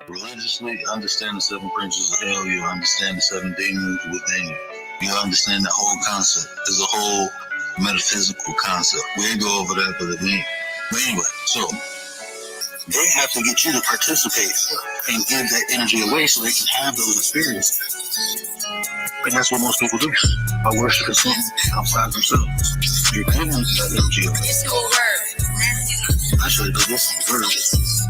Religiously, understand the 7 principles of hell. You understand the 7 demons within you. You understand the whole concept. There's a whole metaphysical concept. We ain't go over that, but anyway, so they have to get you to participate and give that energy away so they can have those experiences. And that's what most people do by worshiping something outside themselves. You're giving that energy away. I should have did this on purpose.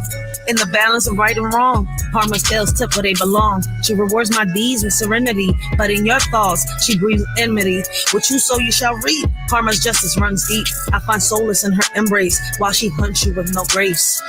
In the balance of right and wrong, karma scales tip where they belong. She rewards my deeds with serenity, but in your thoughts, she breathes enmity. What you sow, you shall reap. Karma's justice runs deep. I find solace in her embrace while she hunts you with no grace.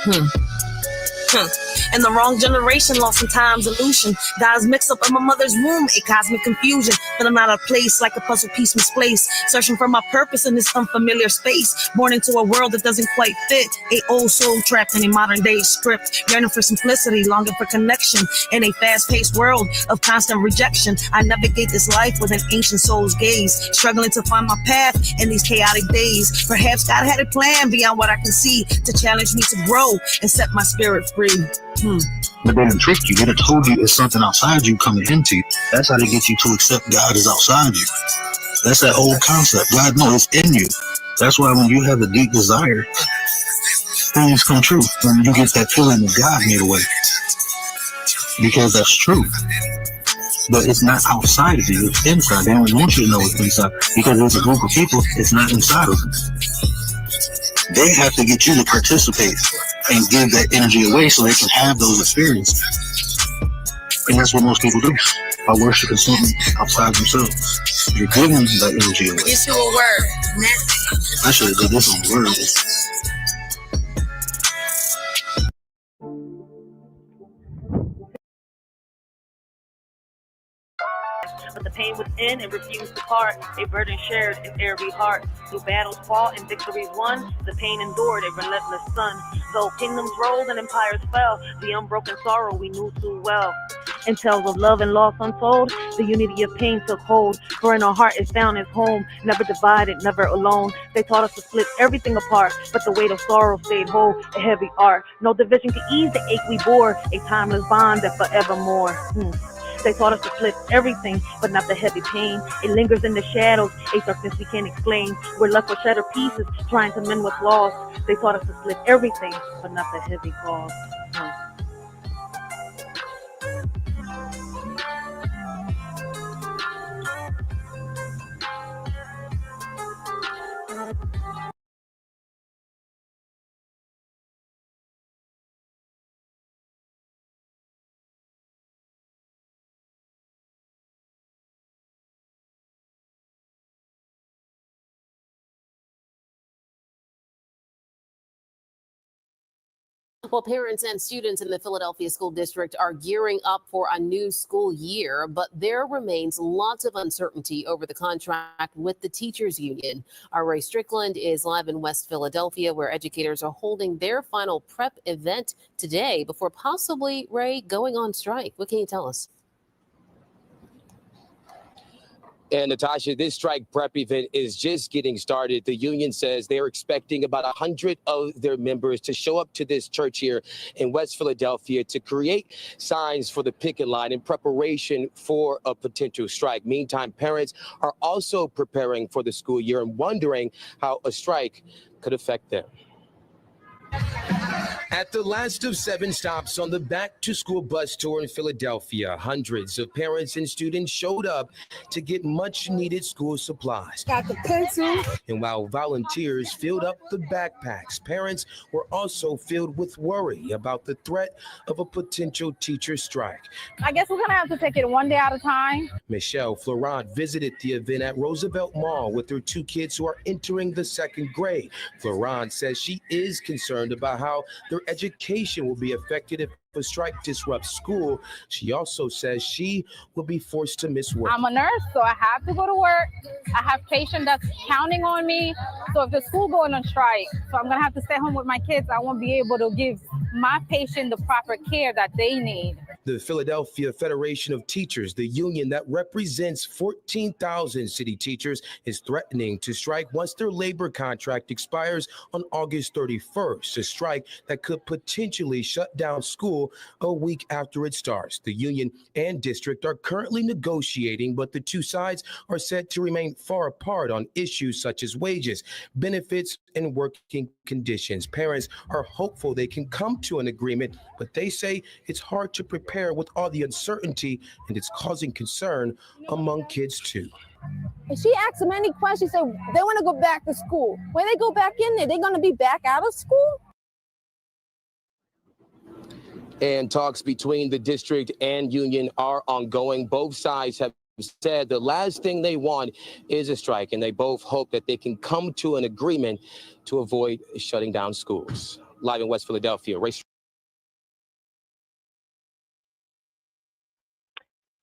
In the wrong generation, lost in time's illusion. God's mixed up in my mother's womb, a cosmic confusion. But I'm out of place like a puzzle piece misplaced. Searching for my purpose in this unfamiliar space. Born into a world that doesn't quite fit. A old soul trapped in a modern day script. Yearning for simplicity, longing for connection. In a fast-paced world of constant rejection, I navigate this life with an ancient soul's gaze. Struggling to find my path in these chaotic days. Perhaps God had a plan beyond what I can see to challenge me to grow and set my spirit free. But they didn't trick you. They done told you it's something outside you coming into you. That's how they get you to accept God is outside you. That's that old concept. God knows it's in you. That's why when you have a deep desire, things come true. When you get that feeling of God made away. Because that's true. But it's not outside of you. It's inside. They don't want you to know it's inside. Because there's a group of people, it's not inside of them. They have to get you to participate and give that energy away so they can have those experiences. And that's what most people do by worshiping something outside themselves. You're giving that energy away. It's your word. I should have did this on the word. But the pain within and refused to part, a burden shared in every heart. Through battles fought and victories won, the pain endured a relentless sun. Though kingdoms rose and empires fell, the unbroken sorrow we knew too well. In tales of love and loss untold, the unity of pain took hold. For in our heart it found its home, never divided, never alone. They taught us to split everything apart, but the weight of sorrow stayed whole, a heavy art. No division could ease the ache we bore, a timeless bond that forevermore. They taught us to split everything, but not the heavy pain. It lingers in the shadows, a darkness we can't explain. We're left with shattered pieces, trying to mend what's lost. They taught us to split everything, but not the heavy cause. Well, parents and students in the Philadelphia School District are gearing up for a new school year, but there remains lots of uncertainty over the contract with the teachers union. Our Ray Strickland is live in West Philadelphia, where educators are holding their final prep event today before possibly, Ray, going on strike. What can you tell us? And Natasha, this strike prep event is just getting started. The union says they're expecting about 100 of their members to show up to this church here in West Philadelphia to create signs for the picket line in preparation for a potential strike. Meantime, parents are also preparing for the school year and wondering how a strike could affect them. At the last of 7 stops on the back-to-school bus tour in Philadelphia, hundreds of parents and students showed up to get much-needed school supplies. Got the pencil. And while volunteers filled up the backpacks, parents were also filled with worry about the threat of a potential teacher strike. I guess we're going to have to take it one day at a time. Michelle Florent visited the event at Roosevelt Mall with her 2 kids who are entering the 2nd grade. Florent says she is concerned about how their education will be affected if a strike disrupts school. She also says she will be forced to miss work. I'm a nurse, so I have to go to work. I have patients that's counting on me. So if the school going on strike, so I'm going to have to stay home with my kids. I won't be able to give my patient the proper care that they need. The Philadelphia Federation of Teachers, the union that represents 14,000 city teachers, is threatening to strike once their labor contract expires on August 31st, a strike that could potentially shut down school a week after it starts. The union and district are currently negotiating, but the two sides are said to remain far apart on issues such as wages, benefits, and working conditions. Parents are hopeful they can come to an agreement, but they say it's hard to prepare with all the uncertainty, and it's causing concern among kids too. If she asks them any questions, say they want to go back to school. When they go back in there, they're going to be back out of school? And talks between the district and union are ongoing. Both sides have said the last thing they want is a strike, and they both hope that they can come to an agreement to avoid shutting down schools. Live in West Philadelphia, Race.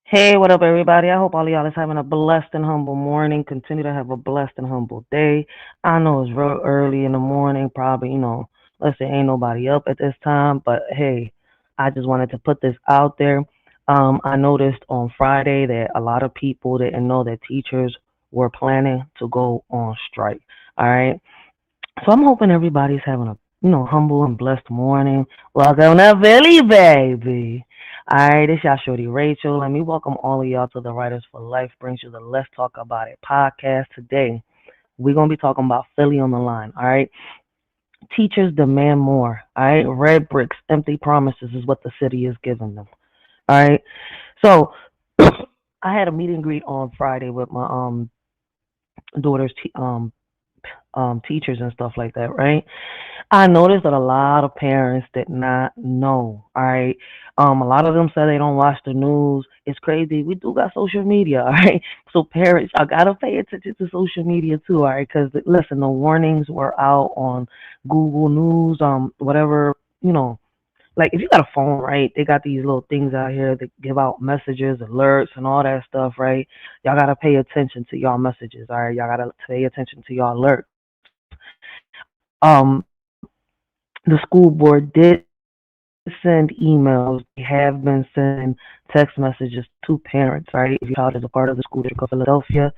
Hey, what up, everybody? I hope all of y'all is having a blessed and humble morning. Continue to have a blessed and humble day. I know it's real early in the morning, probably, let's say ain't nobody up at this time, but hey, I just wanted to put this out there. I noticed on Friday that a lot of people didn't know that teachers were planning to go on strike. All right. So I'm hoping everybody's having a, humble and blessed morning. Welcome to Philly, baby. All right, it's y'all shorty Racheal. Let me welcome all of y'all to the Writers for Life brings you the Let's Talk About It podcast. Today, we're going to be talking about Philly on the line, all right? Teachers demand more, all right? Red bricks, empty promises is what the city is giving them, all right? So, I had a meet and greet on Friday with my daughter's teachers and stuff like that, right? I noticed that a lot of parents did not know, all right? A lot of them said they don't watch the news. It's crazy. We do got social media, all right? So parents, I got to pay attention to social media too, all right? Because, listen, the warnings were out on Google News, whatever, like if you got a phone, right, they got these little things out here that give out messages, alerts, and all that stuff, right? Y'all got to pay attention to y'all messages, all right? Y'all got to pay attention to y'all alerts. The school board did send emails. They have been sending text messages to parents, right? If your child is a part of the school district of Philadelphia,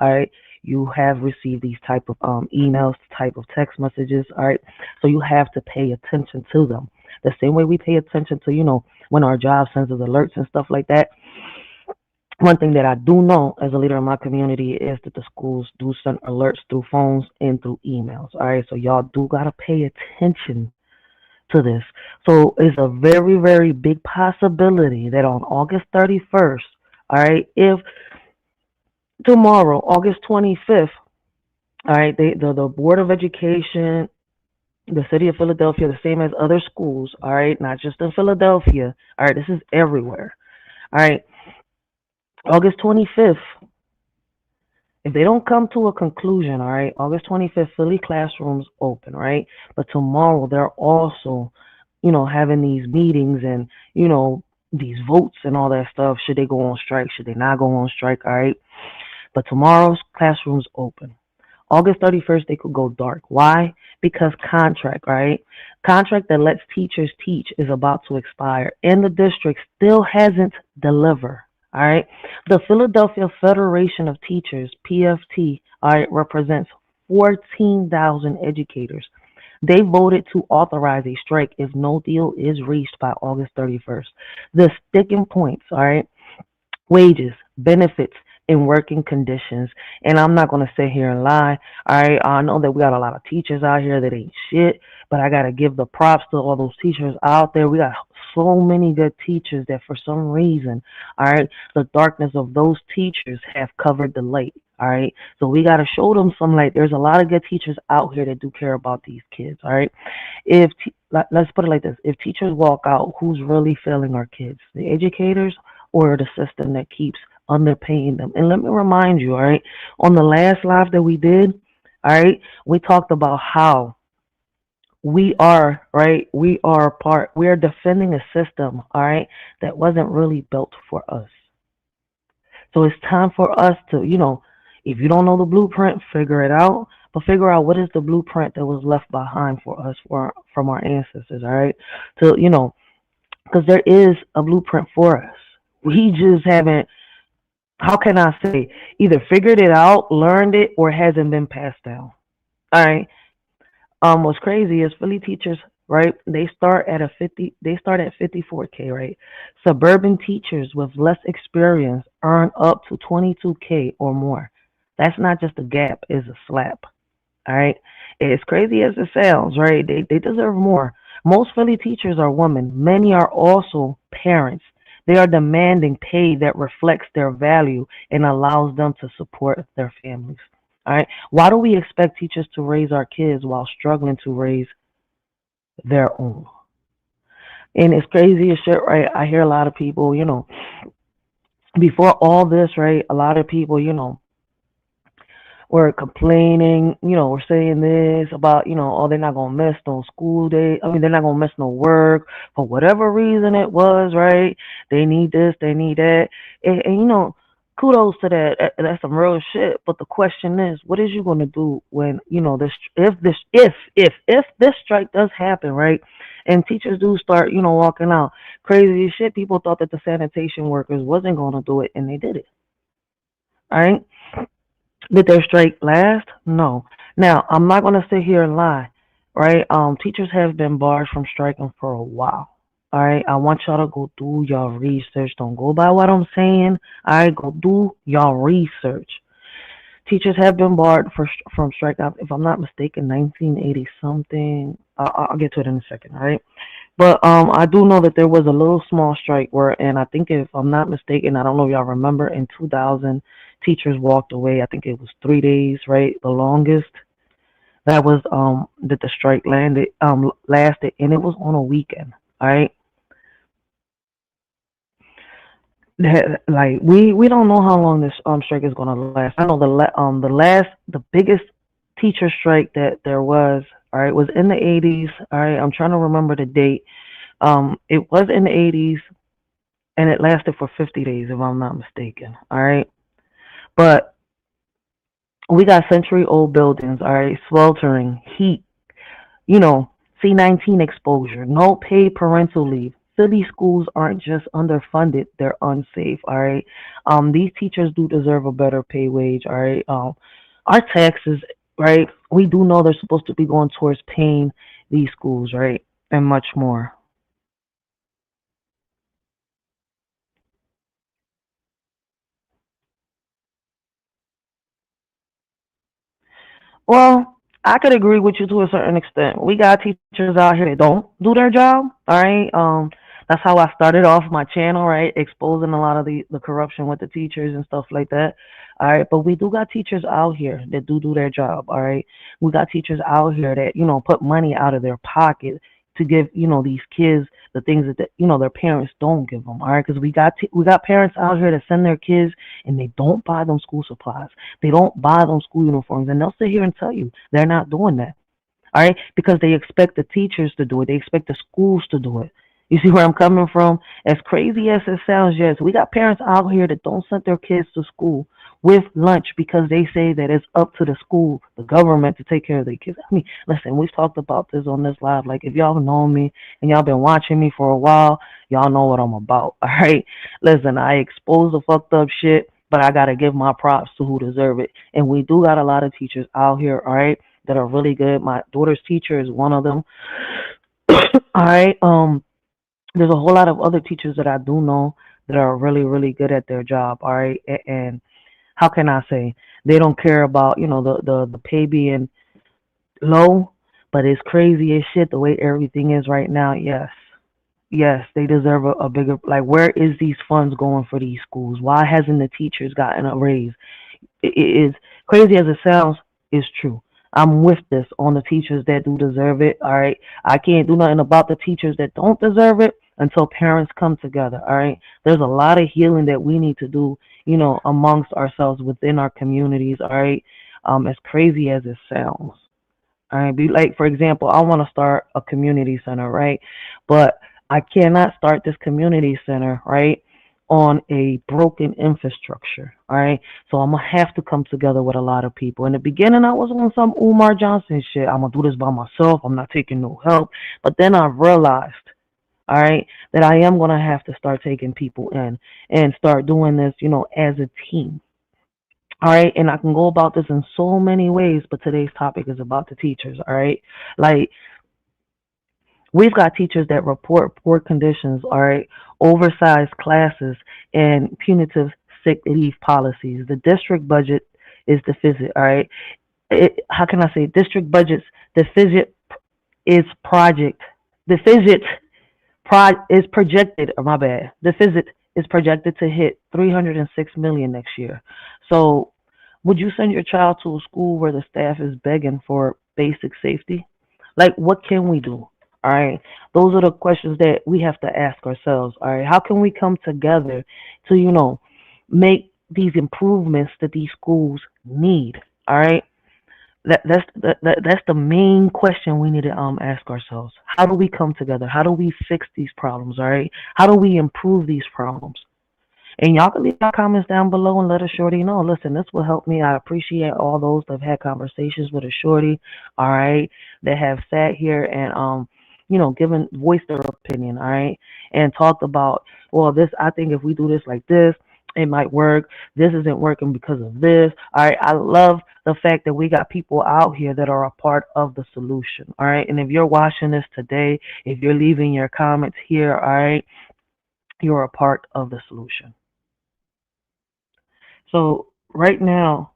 all right, you have received these type of emails, type of text messages, all right? So you have to pay attention to them. The same way we pay attention to, when our job sends us alerts and stuff like that. One thing that I do know as a leader in my community is that the schools do send alerts through phones and through emails. All right, so y'all do got to pay attention to this. So it's a very, very big possibility that on August 31st, all right, if tomorrow, August 25th, all right, the Board of Education, the city of Philadelphia, the same as other schools, all right, not just in Philadelphia, all right, this is everywhere, all right. August 25th, if they don't come to a conclusion, all right, August 25th, Philly classrooms open, right? But tomorrow they're also, having these meetings and, these votes and all that stuff. Should they go on strike? Should they not go on strike? All right. But tomorrow's classrooms open. August 31st, they could go dark. Why? Because contract, right? Contract that lets teachers teach is about to expire, and the district still hasn't delivered. All right. The Philadelphia Federation of Teachers, PFT, all right, represents 14,000 educators. They voted to authorize a strike if no deal is reached by August 31st. The sticking points, all right, wages, benefits, and working conditions. And I'm not going to sit here and lie. All right. I know that we got a lot of teachers out here that ain't shit, but I got to give the props to all those teachers out there. We got so many good teachers that for some reason, all right, the darkness of those teachers have covered the light. All right. So we got to show them some light. There's a lot of good teachers out here that do care about these kids. All right. Let's put it like this. If teachers walk out, who's really failing our kids? The educators or the system that keeps underpaying them? And let me remind you, all right, on the last live that we did, all right, we talked about how we are defending a system, all right, that wasn't really built for us. So it's time for us to, if you don't know the blueprint, figure it out, but figure out what is the blueprint that was left behind for us from our ancestors, all right, to, because there is a blueprint for us. We just haven't, how can I say, either figured it out, learned it, or hasn't been passed down. All right. What's crazy is Philly teachers, right? They start at 54K, right? Suburban teachers with less experience earn up to 22K or more. That's not just a gap, it's a slap. All right. As crazy as it sounds, right? They deserve more. Most Philly teachers are women. Many are also parents. They are demanding pay that reflects their value and allows them to support their families. All right. Why do we expect teachers to raise our kids while struggling to raise their own? And it's crazy as shit, right? I hear a lot of people, before all this, right? A lot of people, were complaining, were saying this about, oh, they're not going to miss no school day. I mean, they're not going to miss no work for whatever reason it was, right? They need this, they need that. And kudos to that. That's some real shit. But the question is, what is you going to do when, if this strike does happen, right? And teachers do start, walking out. Crazy as shit. People thought that the sanitation workers wasn't going to do it, and they did it. All right? Did their strike last? No. Now, I'm not going to sit here and lie, right? Teachers have been barred from striking for a while. All right, I want y'all to go do y'all research. Don't go by what I'm saying. All right, go do y'all research. Teachers have been barred from strike, if I'm not mistaken, 1980 something. I'll get to it in a second, all right? But I do know that there was a little small strike and I think if I'm not mistaken, I don't know if y'all remember, in 2000, teachers walked away. I think it was 3 days, right? The longest. That was that the strike lasted, and it was on a weekend, all right? Like we don't know how long this strike is gonna last. I know the biggest teacher strike that there was, all right, was in the 80s. All right, I'm trying to remember the date. It was in the 80s, and it lasted for 50 days, if I'm not mistaken. All right, but we got century-old buildings, all right, sweltering heat, C-19 exposure, no paid parental leave. Philly schools aren't just underfunded, they're unsafe, all right? These teachers do deserve a better pay wage, all right? Our taxes, right, we do know they're supposed to be going towards paying these schools, right, and much more. Well, I could agree with you to a certain extent. We got teachers out here that don't do their job, all right? That's how I started off my channel, right? Exposing a lot of the corruption with the teachers and stuff like that. All right. But we do got teachers out here that do their job. All right. We got teachers out here that, put money out of their pocket to give, these kids the things that, their parents don't give them. All right. Because we got parents out here that send their kids and they don't buy them school supplies. They don't buy them school uniforms. And they'll sit here and tell you they're not doing that. All right. Because they expect the teachers to do it. They expect the schools to do it. You see where I'm coming from? As crazy as it sounds, yes, we got parents out here that don't send their kids to school with lunch because they say that it's up to the school, the government, to take care of their kids. I mean, listen, we've talked about this on this live. Like, if y'all know me and y'all been watching me for a while, y'all know what I'm about, all right? Listen, I expose the fucked up shit, but I got to give my props to who deserve it. And we do got a lot of teachers out here, all right, that are really good. My daughter's teacher is one of them, all right? There's a whole lot of other teachers that I do know that are really, really good at their job, all right? And how can I say? They don't care about, the pay being low, but it's crazy as shit the way everything is right now. Yes, they deserve a bigger, like, where is these funds going for these schools? Why hasn't the teachers gotten a raise? It is crazy as it sounds, it's true. I'm with this on the teachers that do deserve it, all right? I can't do nothing about the teachers that don't deserve it until parents come together, all right? There's a lot of healing that we need to do, amongst ourselves within our communities, all right? As crazy as it sounds, all right? Like, for example, I want to start a community center, right? But I cannot start this community center, right, on a broken infrastructure, all right? So I'm going to have to come together with a lot of people. In the beginning, I was on some Umar Johnson shit. I'm going to do this by myself. I'm not taking no help. But then I realized, all right, that I am going to have to start taking people in and start doing this, as a team. All right, and I can go about this in so many ways, but today's topic is about the teachers. All right, like we've got teachers that report poor conditions, all right, oversized classes, and punitive sick leave policies. The district budget is deficit, all right. How can I say district budgets deficit is project deficit is projected, my bad. Deficit is projected to hit 306 million next year. So would you send your child to a school where the staff is begging for basic safety? Like, what can we do? All right. Those are the questions that we have to ask ourselves. All right. How can we come together to, make these improvements that these schools need? All right. That's the main question we need to ask ourselves. How do we come together? How do we fix these problems? All right. How do we improve these problems? And y'all can leave your comments down below and let a shorty know. Listen, this will help me. I appreciate all those that have had conversations with a shorty, all right, that have sat here and given voice their opinion, all right, and talked about, well, this, I think if we do this like this, it might work. This isn't working because of this. All right. I love the fact that we got people out here that are a part of the solution. All right. And if you're watching this today, if you're leaving your comments here, all right, you're a part of the solution. So right now,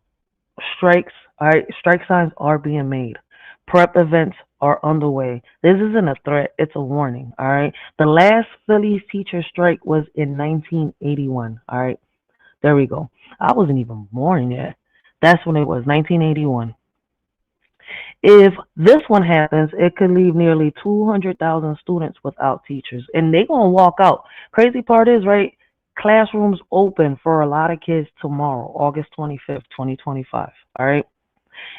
strikes, all right, strike signs are being made. Prep events are underway. This isn't a threat, it's a warning, all right? The last Phillies teacher strike was in 1981, all right? There we go. I wasn't even born yet. That's when it was, 1981. If this one happens, it could leave nearly 200,000 students without teachers, and they're going to walk out. Crazy part is, right, classrooms open for a lot of kids tomorrow, August 25th, 2025, all right?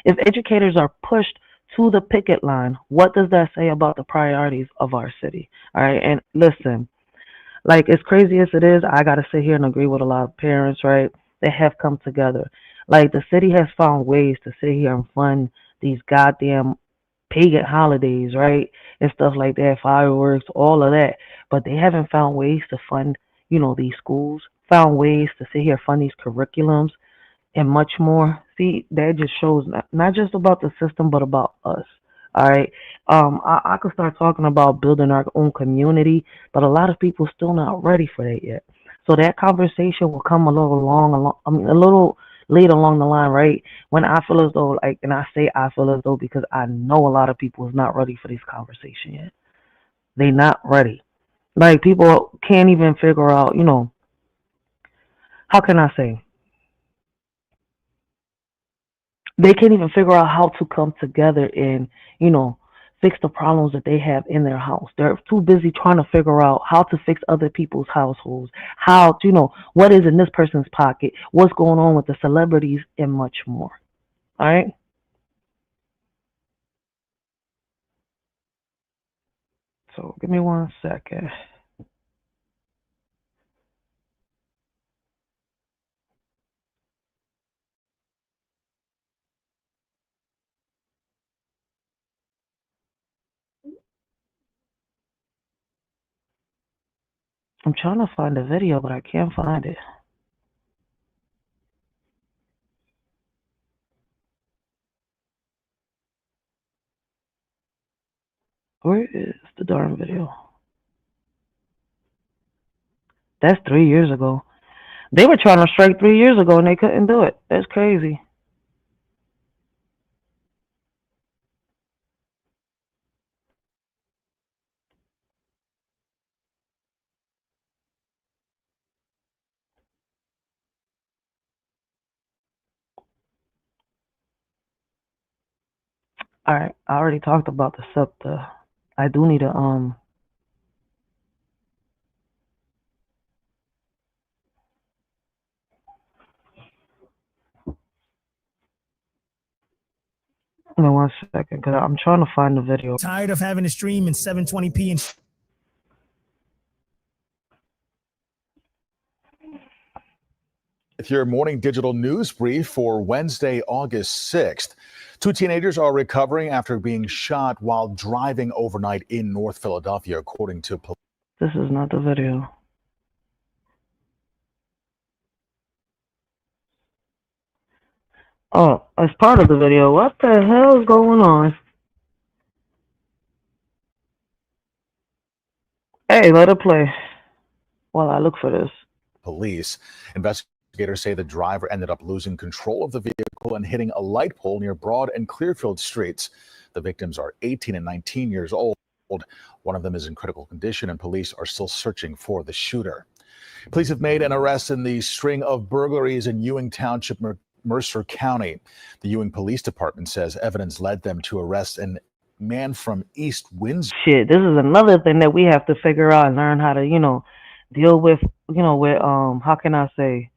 If educators are pushed to the picket line, what does that say about the priorities of our city? All right, and listen, like as crazy as it is, I got to sit here and agree with a lot of parents, right? They have come together. Like the city has found ways to sit here and fund these goddamn pagan holidays, right? And stuff like that, fireworks, all of that. But they haven't found ways to fund, these schools, found ways to sit here, fund these curriculums and much more. See, that just shows not just about the system, but about us. All right. I could start talking about building our own community, but a lot of people still not ready for that yet. So that conversation will come a little late along the line, right? When I feel as though, like, and I say I feel as though because I know a lot of people is not ready for this conversation yet. They not ready. Like people can't even figure out, how can I say? They can't even figure out how to come together and, fix the problems that they have in their house. They're too busy trying to figure out how to fix other people's households, how to, what is in this person's pocket, what's going on with the celebrities, and much more. All right? So give me 1 second. I'm trying to find the video, but I can't find it. Where is the darn video? That's 3 years ago. They were trying to strike 3 years ago and they couldn't do it. That's crazy. All right, I already talked about the SEPTA. I do need to Give me 1 second, because I'm trying to find the video. Tired of having to stream in 720p and With your morning digital news brief for Wednesday, August 6th. 2 teenagers are recovering after being shot while driving overnight in North Philadelphia, according to police. This is not the video. Oh, as part of the video, what the hell is going on? Hey, let it play while I look for this. Police. Investigators say the driver ended up losing control of the vehicle and hitting a light pole near Broad and Clearfield streets. The victims are 18 and 19 years old. One of them is in critical condition, and police are still searching for the shooter. Police have made an arrest in the string of burglaries in Ewing Township, Mercer County. The Ewing Police Department says evidence led them to arrest a man from East Windsor. Shit, this is another thing that we have to figure out and learn how to, deal with, with how can I say,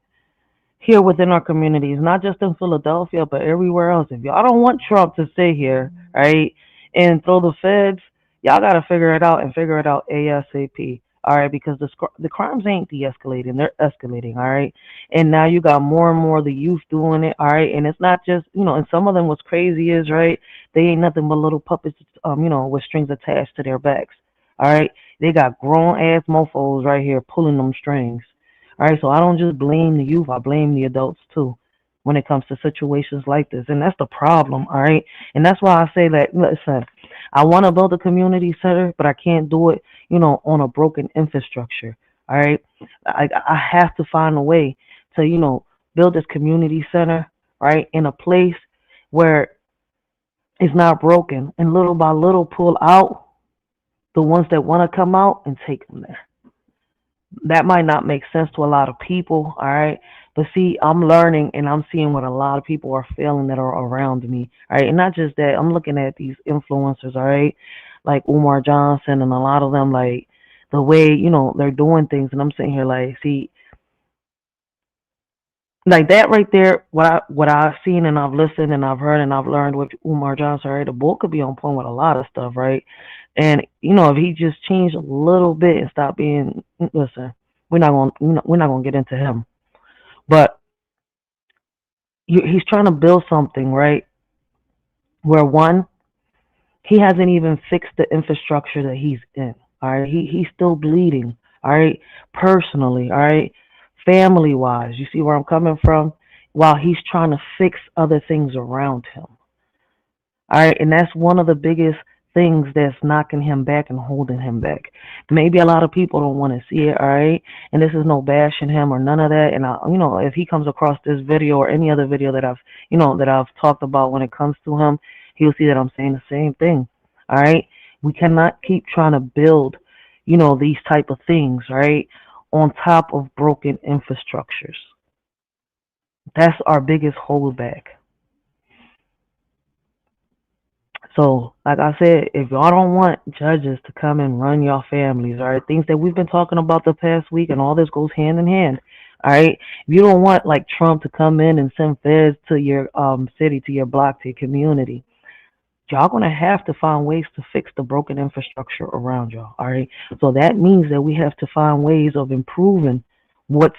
here within our communities, not just in Philadelphia, but everywhere else. If y'all don't want Trump to stay here, right, and throw the feds, y'all got to figure it out and figure it out ASAP. All right, because the crimes ain't de-escalating, they're escalating. All right, and now you got more and more of the youth doing it. All right, and it's not just, and some of them, what's crazy is, right, they ain't nothing but little puppets, with strings attached to their backs. All right, they got grown ass mofos right here pulling them strings. All right, so I don't just blame the youth, I blame the adults too when it comes to situations like this. And that's the problem, all right? And that's why I say that, listen, I want to build a community center, but I can't do it, on a broken infrastructure, all right? I have to find a way to, build this community center, right, in a place where it's not broken, and little by little pull out the ones that want to come out and take them there. That might not make sense to a lot of people, all right? But see, I'm learning and I'm seeing what a lot of people are feeling that are around me, all right? And not just that, I'm looking at these influencers, all right? Like Umar Johnson and a lot of them, like the way, they're doing things. And I'm sitting here like, see, like that right there, what I've seen and I've listened and I've heard and I've learned with Umar Johnson, right? The boy could be on point with a lot of stuff, right? And if he just changed a little bit and stopped being, listen, we're not gonna get into him, but he's trying to build something, right? Where one, he hasn't even fixed the infrastructure that he's in. All right, he's still bleeding. All right, personally, all right, family wise. You see where I'm coming from? While he's trying to fix other things around him. All right, and that's one of the biggest things that's knocking him back and holding him back. Maybe a lot of people don't want to see it, all right? And this is no bashing him or none of that. And if he comes across this video or any other video that I've talked about when it comes to him, he'll see that I'm saying the same thing. All right? We cannot keep trying to build, these type of things, right, on top of broken infrastructures. That's our biggest holdback. So, like I said, if y'all don't want judges to come and run your families, all right, things that we've been talking about the past week, and all this goes hand in hand, all right? If you don't want, like, Trump to come in and send feds to your city, to your block, to your community, y'all going to have to find ways to fix the broken infrastructure around y'all, all right? So that means that we have to find ways of improving what's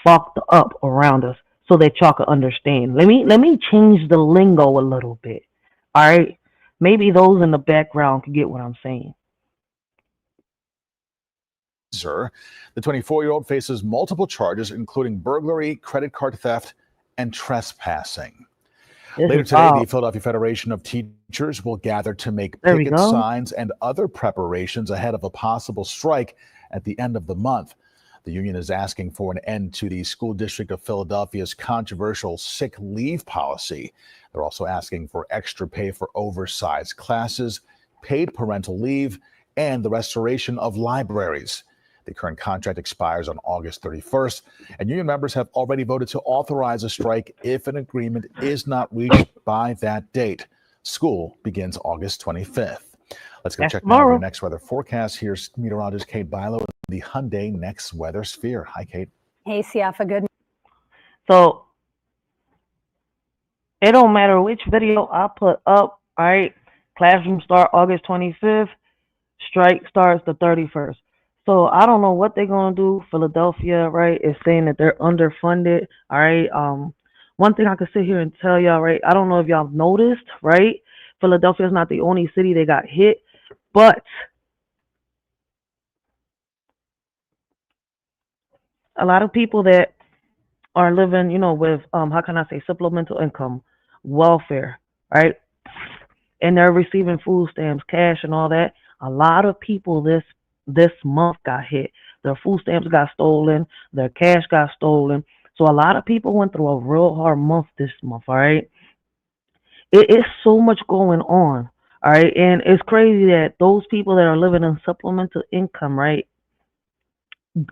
fucked up around us so that y'all can understand. Let me change the lingo a little bit, all right? Maybe those in the background can get what I'm saying. Sir, the 24-year-old faces multiple charges, including burglary, credit card theft, and trespassing. Later today, the Philadelphia Federation of Teachers will gather to make picket signs and other preparations ahead of a possible strike at the end of the month. The union is asking for an end to the School District of Philadelphia's controversial sick leave policy. They're also asking for extra pay for oversized classes, paid parental leave, and the restoration of libraries. The current contract expires on August 31st, and union members have already voted to authorize a strike if an agreement is not reached by that date. School begins August 25th. Let's go check now the next weather forecast. Here's meteorologist Kate Bilo in the Hyundai Next Weather Sphere. Hi, Kate. Hey, Siafa. Good. So it don't matter which video I put up, all right? Classroom start August 25th. Strike starts the 31st. So I don't know what they're going to do. Philadelphia, right, is saying that they're underfunded, all right? One thing I could sit here and tell y'all, right, I don't know if y'all noticed, right? Philadelphia is not the only city that got hit, but A lot of people that are living, with how can I say, supplemental income, welfare, right? And they're receiving food stamps, cash, and all that. A lot of people this month got hit. Their food stamps got stolen. Their cash got stolen. So a lot of people went through a real hard month this month. All right, it is so much going on. All right, and it's crazy that those people that are living on supplemental income, right,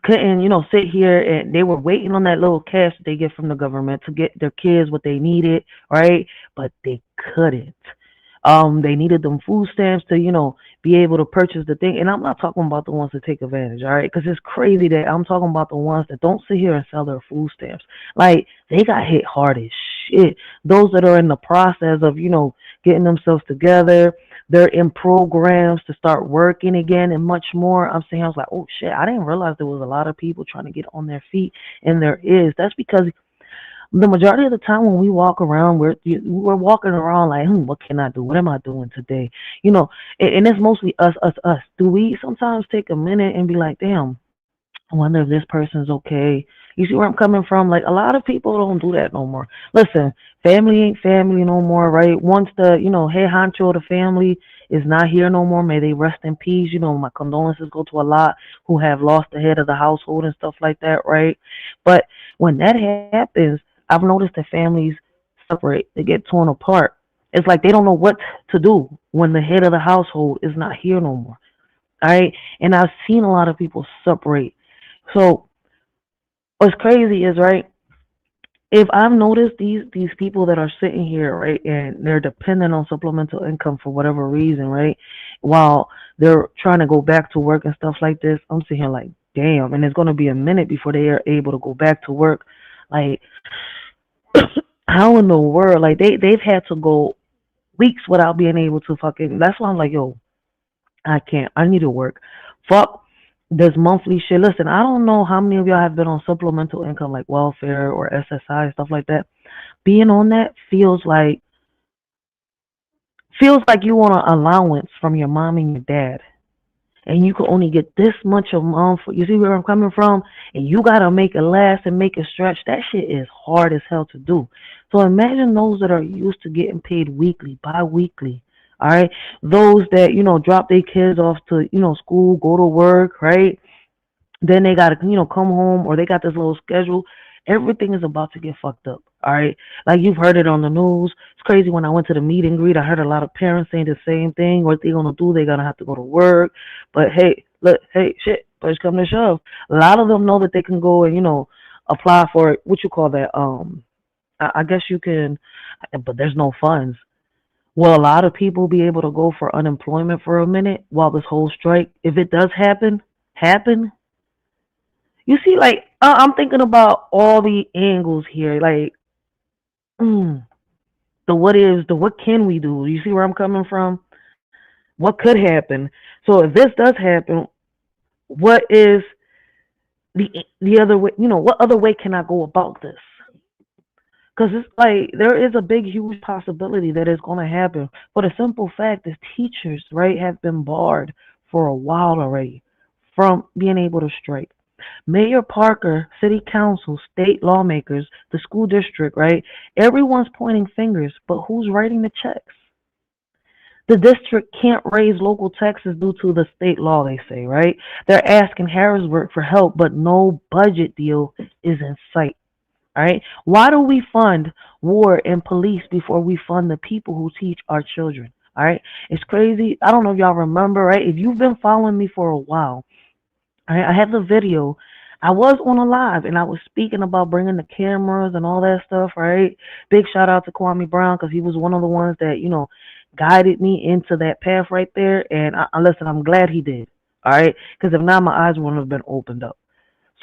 couldn't, sit here, and they were waiting on that little cash that they get from the government to get their kids what they needed, right? But they couldn't. They needed them food stamps to, be able to purchase the thing. And I'm not talking about the ones that take advantage, all right? Because it's crazy that I'm talking about the ones that don't sit here and sell their food stamps. Like, they got hit hard as shit. Those that are in the process of, getting themselves together, they're in programs to start working again and much more. I'm saying, I was like, oh shit, I didn't realize there was a lot of people trying to get on their feet, and there is. That's because the majority of the time when we walk around, we're walking around like, what can I do? What am I doing today? And it's mostly us. Do we sometimes take a minute and be like, damn, I wonder if this person's okay? You see where I'm coming from? Like, a lot of people don't do that no more. Listen, family ain't family no more, right? Once the, head honcho of the family is not here no more, may they rest in peace. My condolences go to a lot who have lost the head of the household and stuff like that, right? But when that happens, I've noticed that families separate. They get torn apart. It's like they don't know what to do when the head of the household is not here no more. All right? And I've seen a lot of people separate. So what's crazy is, right, if I've noticed these people that are sitting here, right, and they're dependent on supplemental income for whatever reason, right, while they're trying to go back to work and stuff like this, I'm sitting here like, damn, and it's going to be a minute before they are able to go back to work. Like, how in the world? Like, they've had to go weeks without being able to fucking. That's why I'm like, yo, I can't. I need to work. Fuck this monthly shit. Listen, I don't know how many of y'all have been on supplemental income like welfare or SSI, stuff like that. Being on that feels like you want an allowance from your mom and your dad. And you can only get this much a month. You see where I'm coming from? And you got to make it last and make it stretch. That shit is hard as hell to do. So imagine those that are used to getting paid weekly, bi-weekly. All right. Those that, drop their kids off to, school, go to work, right? Then they got to, come home, or they got this little schedule. Everything is about to get fucked up. All right. Like, you've heard it on the news. It's crazy. When I went to the meet and greet, I heard a lot of parents saying the same thing. What they're going to do, they're going to have to go to work. But hey, look, shit, push come to shove. A lot of them know that they can go and, apply for what you call that. I guess you can, but there's no funds. Will a lot of people be able to go for unemployment for a minute while this whole strike, if it does happen? You see, like, I'm thinking about all the angles here. Like, the what is, the what can we do? You see where I'm coming from? What could happen? So if this does happen, what is the other way? What other way can I go about this? Because it's like there is a big, huge possibility that it's going to happen. For the simple fact is teachers, right, have been barred for a while already from being able to strike. Mayor Parker, city council, state lawmakers, the school district, right? Everyone's pointing fingers, but who's writing the checks? The district can't raise local taxes due to the state law, they say, right? They're asking Harrisburg for help, but no budget deal is in sight. All right. Why do we fund war and police before we fund the people who teach our children? All right. It's crazy. I don't know if y'all remember, right? If you've been following me for a while, all right, I have the video. I was on a live and I was speaking about bringing the cameras and all that stuff, right? Big shout out to Kwame Brown, because he was one of the ones that, guided me into that path right there. And listen, I'm glad he did. All right. Because if not, my eyes wouldn't have been opened up.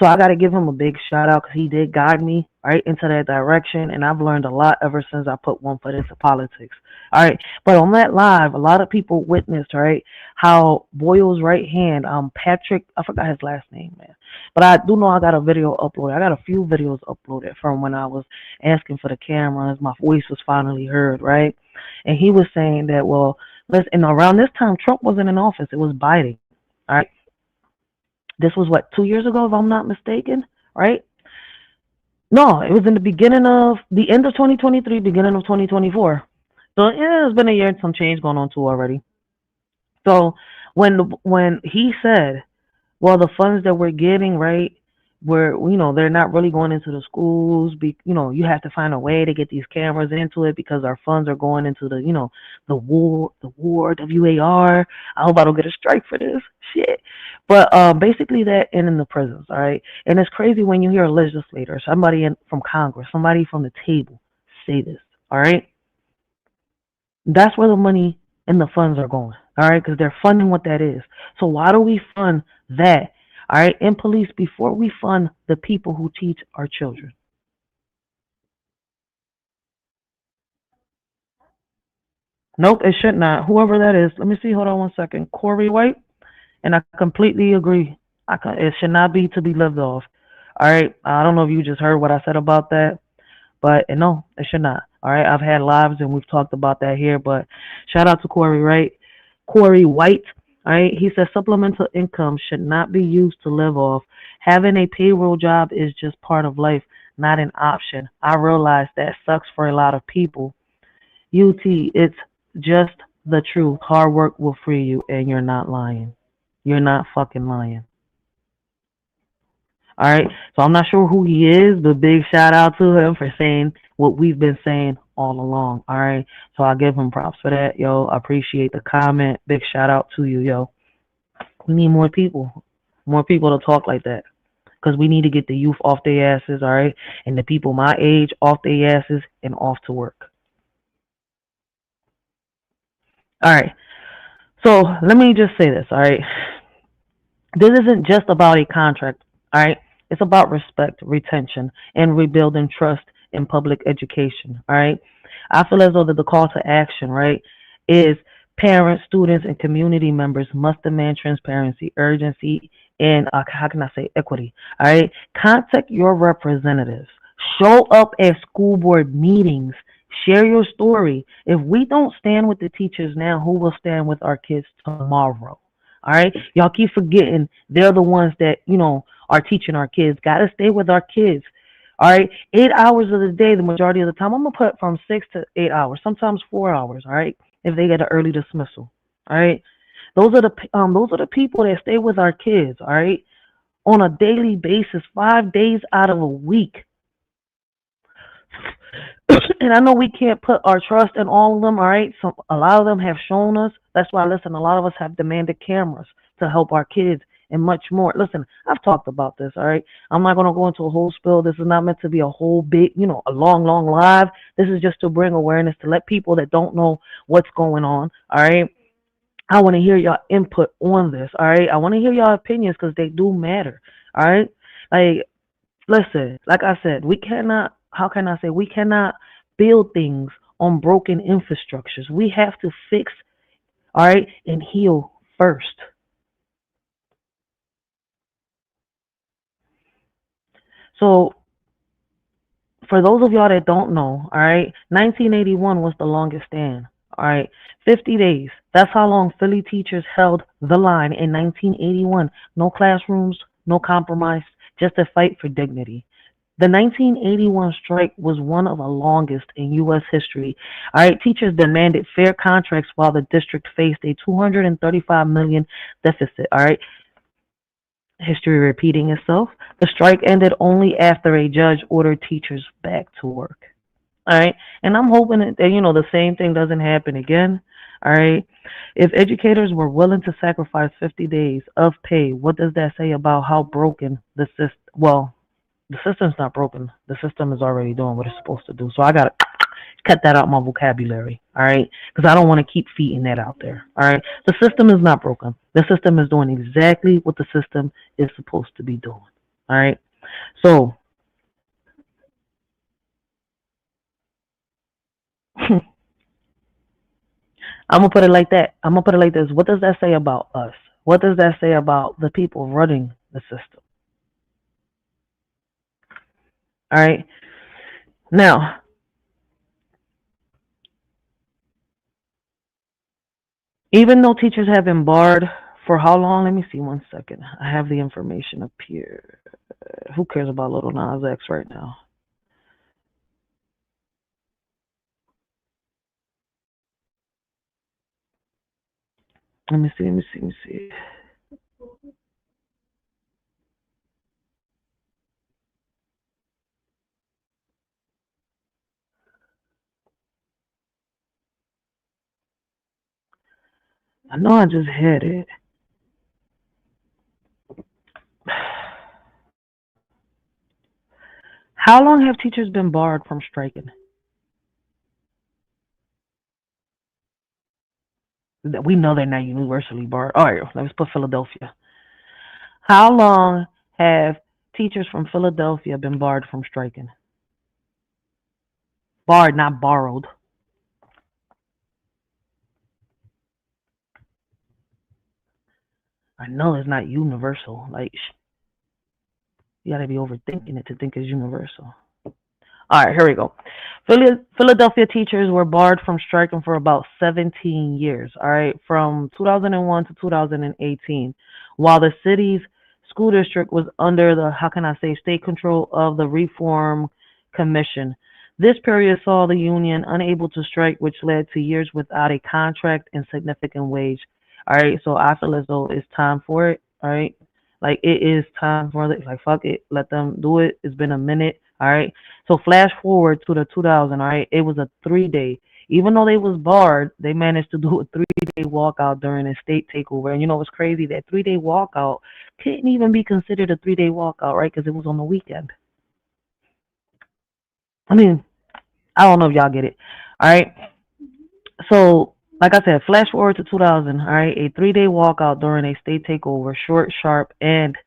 So I got to give him a big shout out, because he did guide me right into that direction. And I've learned a lot ever since I put one foot into politics. All right. But on that live, a lot of people witnessed, right, how Boyle's right hand, Patrick, I forgot his last name, man. But I do know I got a video uploaded. I got a few videos uploaded from when I was asking for the cameras. My voice was finally heard, right? And he was saying that, well, and around this time, Trump wasn't in office. It was Biden. All right. This was, 2 years ago, if I'm not mistaken, right? No, it was in the end of 2023, beginning of 2024. So yeah, it's been a year and some change going on too already. So when he said, well, the funds that we're getting, right, where they're not really going into the schools, you have to find a way to get these cameras into it because our funds are going into the war WAR. I hope I don't get a strike for this shit. But basically that, and in the prisons, all right. And it's crazy when you hear a legislator, somebody from Congress, somebody from the table say this, all right. That's where the money and the funds are going, all right, because they're funding what that is. So why do we fund that, all right, in police before we fund the people who teach our children? Nope, it should not. Whoever that is, let me see. Hold on one second. Corey White, and I completely agree. It should not be to be lived off. All right, I don't know if you just heard what I said about that, but no, it should not. All right, I've had lives and we've talked about that here, but shout out to Corey, right? Corey White, all right? He says supplemental income should not be used to live off. Having a payroll job is just part of life, not an option. I realize that sucks for a lot of people. UT, it's just the truth. Hard work will free you, and you're not lying. You're not fucking lying. All right, so I'm not sure who he is, but big shout out to him for saying what we've been saying all along. All right, so I give him props for that, yo. I appreciate the comment. Big shout out to you, yo. We need more people to talk like that, because we need to get the youth off their asses, all right, and the people my age off their asses and off to work. All right, so let me just say this, all right. This isn't just about a contract, all right. It's about respect, retention, and rebuilding trust in public education, all right? I feel as though that the call to action, right, is parents, students, and community members must demand transparency, urgency, and equity, all right? Contact your representatives. Show up at school board meetings. Share your story. If we don't stand with the teachers now, who will stand with our kids tomorrow? All right, y'all keep forgetting they're the ones that are teaching our kids. Gotta stay with our kids. All right, 8 hours of the day, the majority of the time, I'm gonna put from 6 to 8 hours, sometimes 4 hours. All right, if they get an early dismissal. All right, those are the people that stay with our kids. All right, on a daily basis, 5 days out of a week. And I know we can't put our trust in all of them, all right? So a lot of them have shown us. That's why, listen, a lot of us have demanded cameras to help our kids and much more. Listen, I've talked about this, all right? I'm not going to go into a whole spill. This is not meant to be a whole big, a long, long live. This is just to bring awareness, to let people that don't know what's going on, all right? I want to hear your input on this, all right? I want to hear your opinions because they do matter, all right? Like, listen, like I said, we cannot build things on broken infrastructures. We have to fix, all right, and heal first. So for those of y'all that don't know, all right, 1981 was the longest stand, all right, 50 days. That's how long Philly teachers held the line in 1981. No classrooms, no compromise, just a fight for dignity. The 1981 strike was one of the longest in U.S. history. All right, teachers demanded fair contracts while the district faced a $235 million deficit. All right, history repeating itself. The strike ended only after a judge ordered teachers back to work. All right, and I'm hoping that the same thing doesn't happen again. All right, if educators were willing to sacrifice 50 days of pay, what does that say about how broken the system? Well, the system's not broken. The system is already doing what it's supposed to do. So I gotta cut that out my vocabulary, all right? Because I don't want to keep feeding that out there, all right? The system is not broken. The system is doing exactly what the system is supposed to be doing, all right? So I'm gonna put it like that. I'm gonna put it like this. What does that say about us? What does that say about the people running the system? All right. Now, even though teachers have been barred For how long? Let me see 1 second. I have the information up here. Who cares about Little Nas X right now? Let me see. I know I just had it. How long have teachers been barred from striking? We know they're not universally barred. All right, let's put Philadelphia. How long have teachers from Philadelphia been barred from striking? Barred, not borrowed. I know it's not universal. Like, you gotta be overthinking it to think it's universal. All right, here we go. Philadelphia teachers were barred from striking for about 17 years, all right, from 2001 to 2018, while the city's school district was under the, state control of the Reform Commission. This period saw the union unable to strike, which led to years without a contract and significant wage. All right, so I feel as though it's time for it, all right? Like, it is time for it. Like, fuck it, let them do it. It's been a minute. All right. So flash forward to the 2000. All right. It was a 3-day. Even though they was barred, they managed to do a 3-day walkout during a state takeover. And you know what's crazy? That 3-day walkout couldn't even be considered a 3-day walkout, right? Because it was on the weekend. I mean, I don't know if y'all get it. All right. So, like I said, flash forward to 2000. All right. A 3-day walkout during a state takeover, short, sharp, and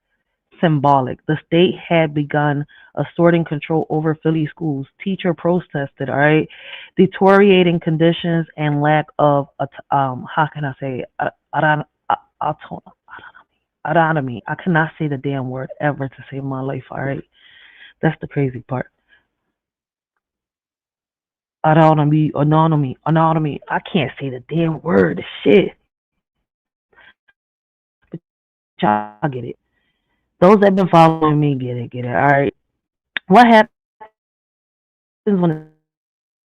symbolic. The state had begun asserting control over Philly schools. Teacher protested, all right, deteriorating conditions and lack of autonomy. I cannot say the damn word ever to save my life, all right? That's the crazy part. Autonomy. I can't say the damn word. Shit. But y'all get it. Those that have been following me get it. All right. What happens when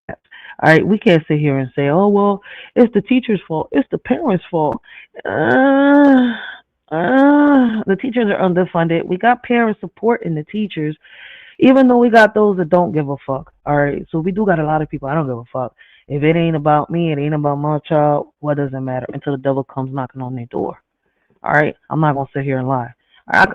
all right, we can't sit here and say, oh, well, it's the teacher's fault. It's the parents' fault. The teachers are underfunded. We got parents supporting the teachers, even though we got those that don't give a fuck. All right. So we do got a lot of people. I don't give a fuck. If it ain't about me, it ain't about my child, what does it matter until the devil comes knocking on their door? All right. I'm not going to sit here and lie.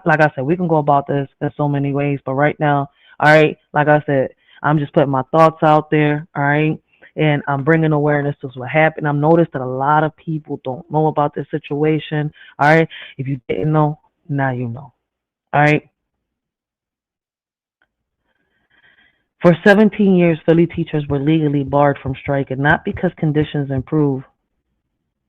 Like I said, we can go about this in so many ways, but right now, all right, like I said, I'm just putting my thoughts out there, all right, and I'm bringing awareness to what happened. I've noticed that a lot of people don't know about this situation, all right. If you didn't know, now you know, all right. For 17 years, Philly teachers were legally barred from striking, not because conditions improved,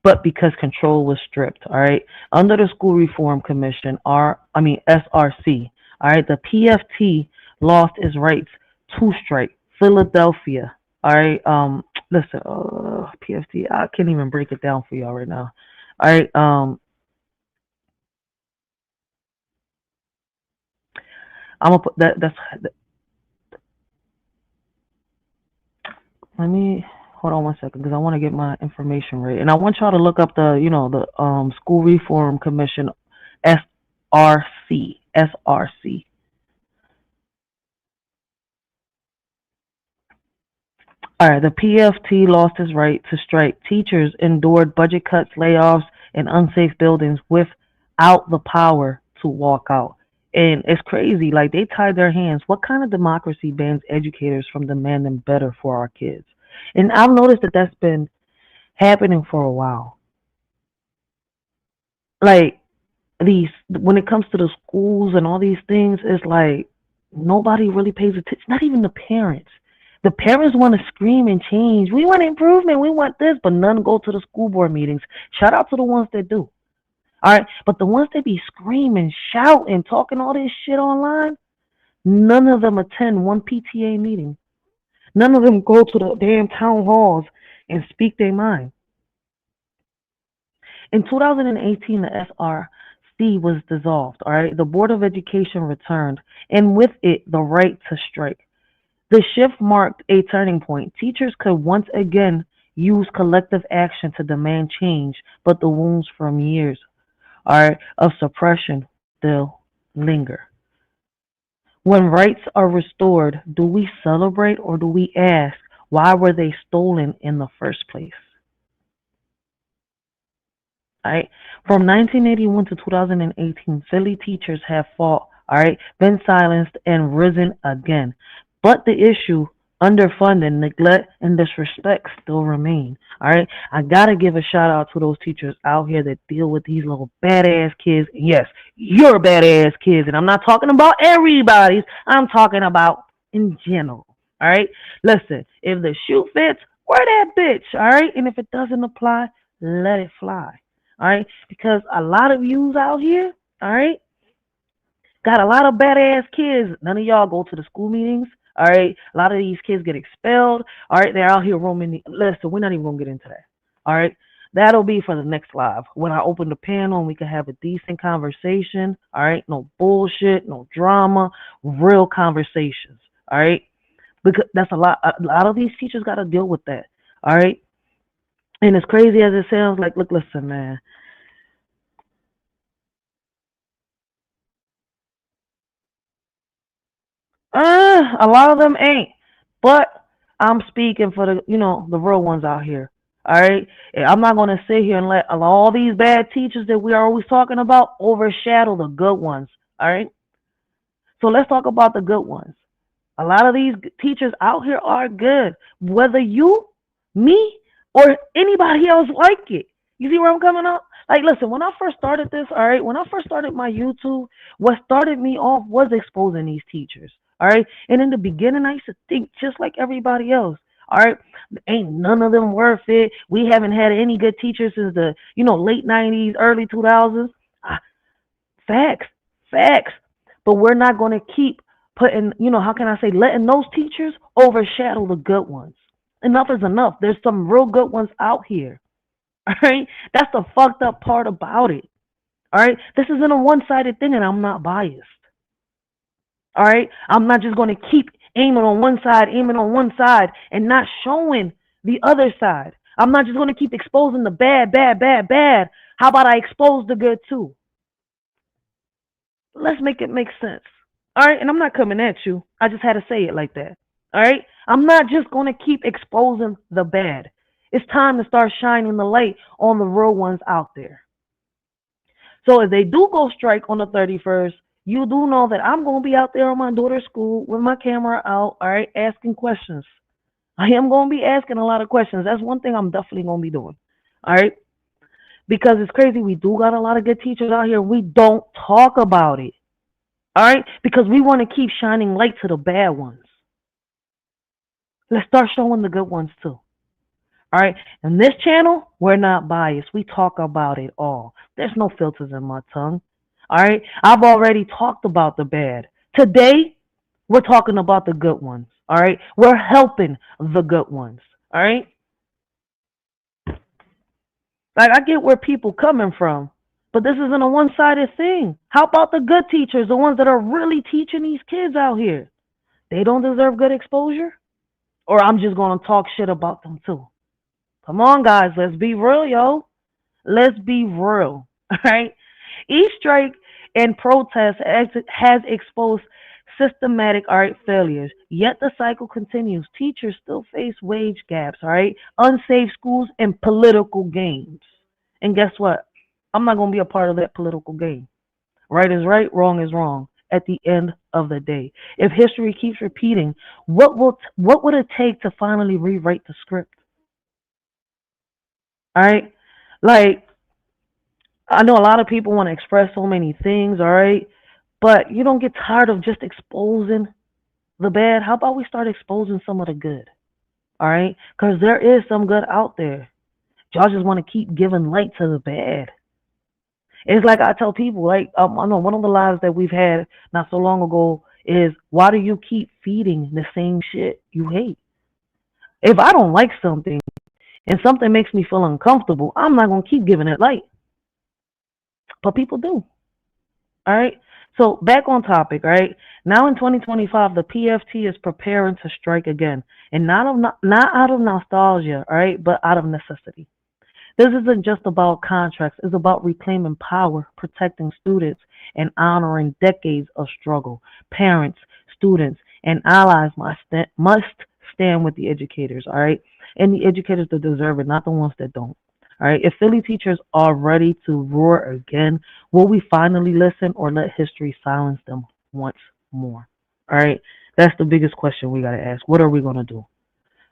but because control was stripped, all right? Under the School Reform Commission, SRC, all right, the PFT lost its rights to strike. Philadelphia, all right, listen, PFT, I can't even break it down for y'all right now, all right, I'm gonna put that's let me hold on 1 second because I want to get my information right, and I want y'all to look up the School Reform Commission, SRC. All right, the PFT lost its right to strike. Teachers endured budget cuts, layoffs, and unsafe buildings without the power to walk out. And it's crazy. Like, they tied their hands. What kind of democracy bans educators from demanding better for our kids? And I've noticed that that's been happening for a while. Like, when it comes to the schools and all these things, it's like nobody really pays attention. Not even the parents. The parents want to scream and change. We want improvement. We want this, but none go to the school board meetings. Shout out to the ones that do. All right, but the ones that be screaming, shouting, talking all this shit online, none of them attend one PTA meeting. None of them go to the damn town halls and speak their mind. In 2018, the SRC was dissolved, all right? The Board of Education returned, and with it, the right to strike. The shift marked a turning point. Teachers could once again use collective action to demand change, but the wounds from years, all right, of suppression still linger. When rights are restored, do we celebrate or do we ask, why were they stolen in the first place? All right. From 1981 to 2018, Philly teachers have fought, all right, been silenced and risen again. But the issue, underfunding, neglect, and disrespect still remain. All right. I gotta give a shout out to those teachers out here that deal with these little badass kids. Yes, you're badass kids, and I'm not talking about everybody's. I'm talking about in general. All right. Listen, if the shoe fits, wear that bitch. All right. And if it doesn't apply, let it fly. All right. Because a lot of yous out here, all right, got a lot of badass kids. None of y'all go to the school meetings. All right. A lot of these kids get expelled. All right. They're out here roaming. Listen, we're not even going to get into that. All right. That'll be for the next live. When I open the panel and we can have a decent conversation. All right. No bullshit, no drama, real conversations. All right. Because that's a lot of these teachers got to deal with that. All right. And as crazy as it sounds, like, look, listen, man. A lot of them ain't, but I'm speaking for the, the real ones out here. All right. I'm not going to sit here and let all these bad teachers that we are always talking about overshadow the good ones. All right. So let's talk about the good ones. A lot of these teachers out here are good, whether you, me, or anybody else like it. You see where I'm coming up? Like, listen, when I first started this, all right, when I first started my YouTube, what started me off was exposing these teachers. All right. And in the beginning, I used to think just like everybody else. All right. Ain't none of them worth it. We haven't had any good teachers since the, late 90s, early 2000s. Facts. But we're not going to keep putting, how can I say, letting those teachers overshadow the good ones. Enough is enough. There's some real good ones out here. All right. That's the fucked up part about it. All right. This isn't a one-sided thing, and I'm not biased. All right. I'm not just going to keep aiming on one side and not showing the other side. I'm not just going to keep exposing the bad. How about I expose the good too? Let's make it make sense. All right. And I'm not coming at you. I just had to say it like that. All right. I'm not just going to keep exposing the bad. It's time to start shining the light on the real ones out there. So if they do go strike on the 31st, you do know that I'm going to be out there on my daughter's school with my camera out, all right, asking questions. I am going to be asking a lot of questions. That's one thing I'm definitely going to be doing, all right? Because it's crazy. We do got a lot of good teachers out here. We don't talk about it, all right? Because we want to keep shining light to the bad ones. Let's start showing the good ones too. All right. And this channel, we're not biased. We talk about it all. There's no filters in my tongue. All right. I've already talked about the bad. Today, we're talking about the good ones. All right. We're helping the good ones. All right. Like, I get where people coming from, but this isn't a one-sided thing. How about the good teachers, the ones that are really teaching these kids out here? They don't deserve good exposure? Or I'm just going to talk shit about them too? Come on, guys. Let's be real, yo. Let's be real. All right. Each strike and protest has exposed systematic failures. Yet the cycle continues. Teachers still face wage gaps, all right, unsafe schools, and political games. And guess what? I'm not going to be a part of that political game. Right is right, wrong is wrong. At the end of the day, if history keeps repeating, what would it take to finally rewrite the script? All right. Like, I know a lot of people want to express so many things. All right. But you don't get tired of just exposing the bad. How about we start exposing some of the good? All right. Because there is some good out there. Y'all just want to keep giving light to the bad. It's like I tell people, like, I know one of the lives that we've had not so long ago is, why do you keep feeding the same shit you hate? If I don't like something, and something makes me feel uncomfortable, I'm not going to keep giving it light. but people do. All right. So back on topic, right? Now in 2025, the PFT is preparing to strike again, and not out of nostalgia, all right, but out of necessity. This isn't just about contracts. It's about reclaiming power, protecting students, and honoring decades of struggle. Parents, students, and allies must stand with the educators, all right? And the educators that deserve it, not the ones that don't. All right. If Philly teachers are ready to roar again, will we finally listen or let history silence them once more? All right. That's the biggest question we got to ask. What are we going to do?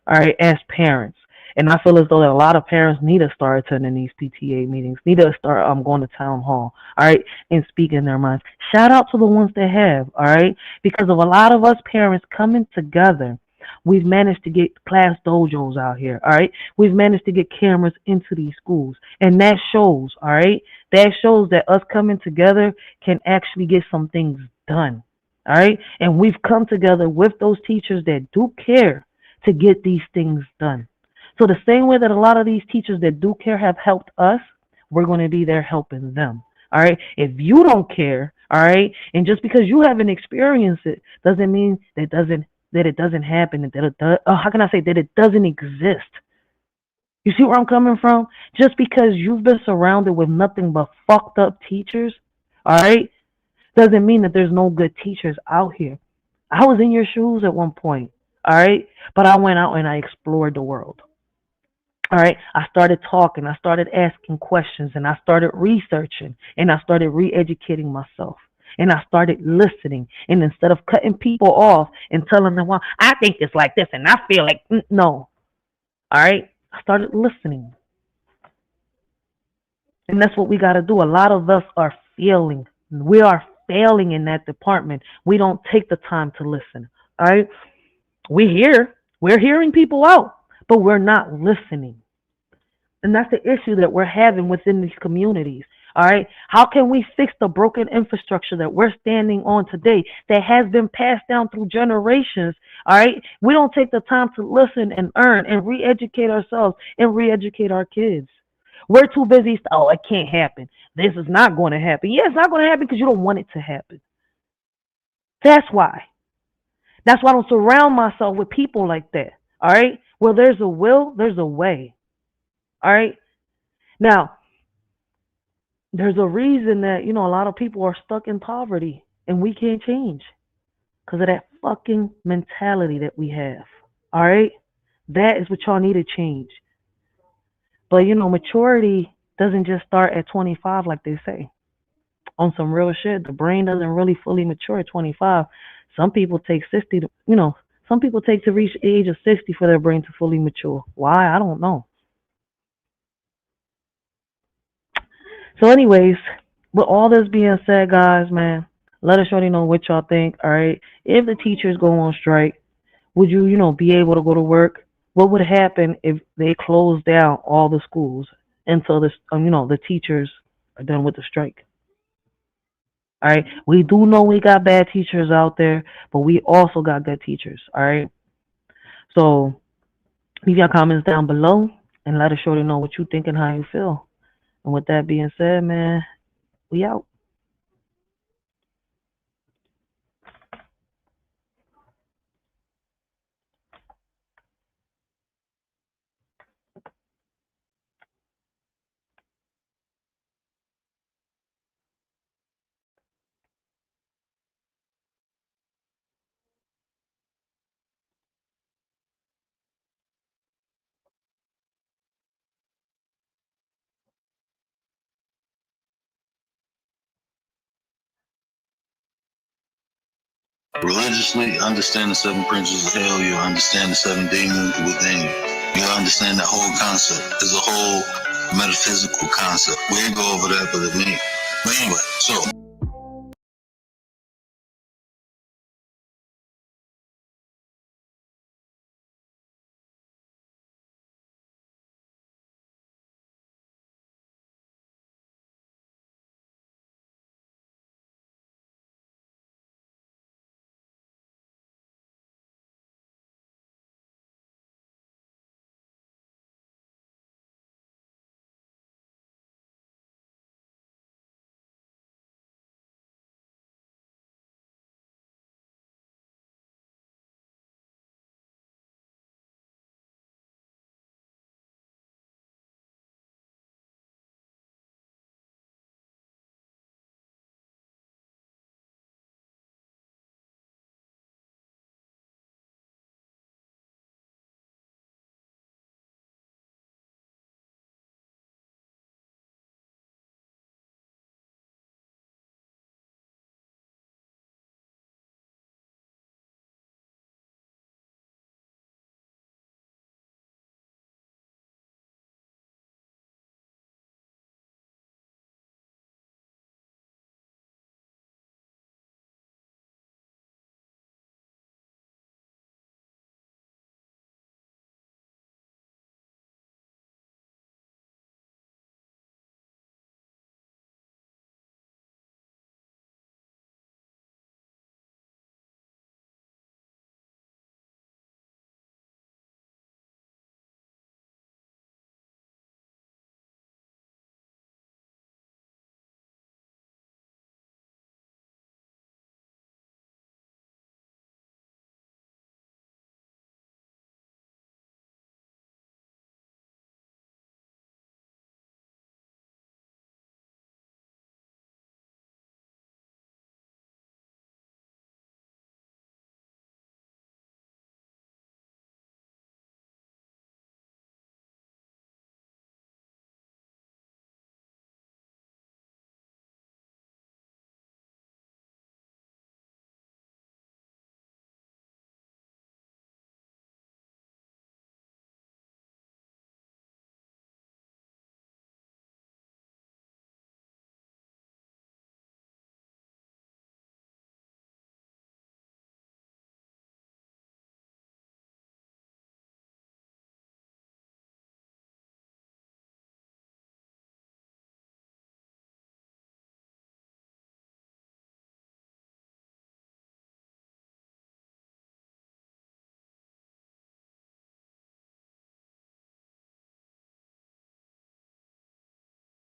All right. As parents. And I feel as though that a lot of parents need to start attending these PTA meetings, need to start going to town hall, all right, and speaking their minds. Shout out to the ones that have, all right, because of a lot of us parents coming together, we've managed to get class dojos out here, all right? We've managed to get cameras into these schools, and that shows, all right? That shows that us coming together can actually get some things done, all right? And we've come together with those teachers that do care to get these things done. So the same way that a lot of these teachers that do care have helped us, we're going to be there helping them, all right? If you don't care, all right, and just because you haven't experienced it doesn't mean that it doesn't happen, how can I say that it doesn't exist? You see where I'm coming from? Just because you've been surrounded with nothing but fucked up teachers, all right, doesn't mean that there's no good teachers out here. I was in your shoes at one point, all right, but I went out and I explored the world. All right, I started talking, I started asking questions, and I started researching, and I started re-educating myself. And I started listening. And instead of cutting people off and telling them, well, I think it's like this and I feel like, no. All right. I started listening. And that's what we got to do. A lot of us are failing. We are failing in that department. We don't take the time to listen. All right. We're hearing people out, but we're not listening. And that's the issue that we're having within these communities. All right. How can we fix the broken infrastructure that we're standing on today that has been passed down through generations? All right. We don't take the time to listen and earn and re-educate ourselves and re-educate our kids. We're too busy. Oh, it can't happen. This is not going to happen. Yeah, it's not going to happen because you don't want it to happen. That's why. That's why I don't surround myself with people like that. All right. Where there's a will, there's a way. All right. Now, there's a reason that, a lot of people are stuck in poverty and we can't change because of that fucking mentality that we have. All right. That is what y'all need to change. But, maturity doesn't just start at 25 like they say. On some real shit, the brain doesn't really fully mature at 25. Some people take 60 to, some people take to reach the age of 60 for their brain to fully mature. Why? I don't know. So anyways, with all this being said, guys, man, let us shorty know what y'all think, all right? If the teachers go on strike, would you, be able to go to work? What would happen if they close down all the schools until the teachers are done with the strike? All right. We do know we got bad teachers out there, but we also got good teachers. All right. So leave your comments down below and let us shorty know what you think and how you feel. And with that being said, man, we out. Religiously, understand the seven principles of hell. You understand the seven demons within you. You understand that whole concept. It's a whole metaphysical concept. We ain't go over that, but anyway, so.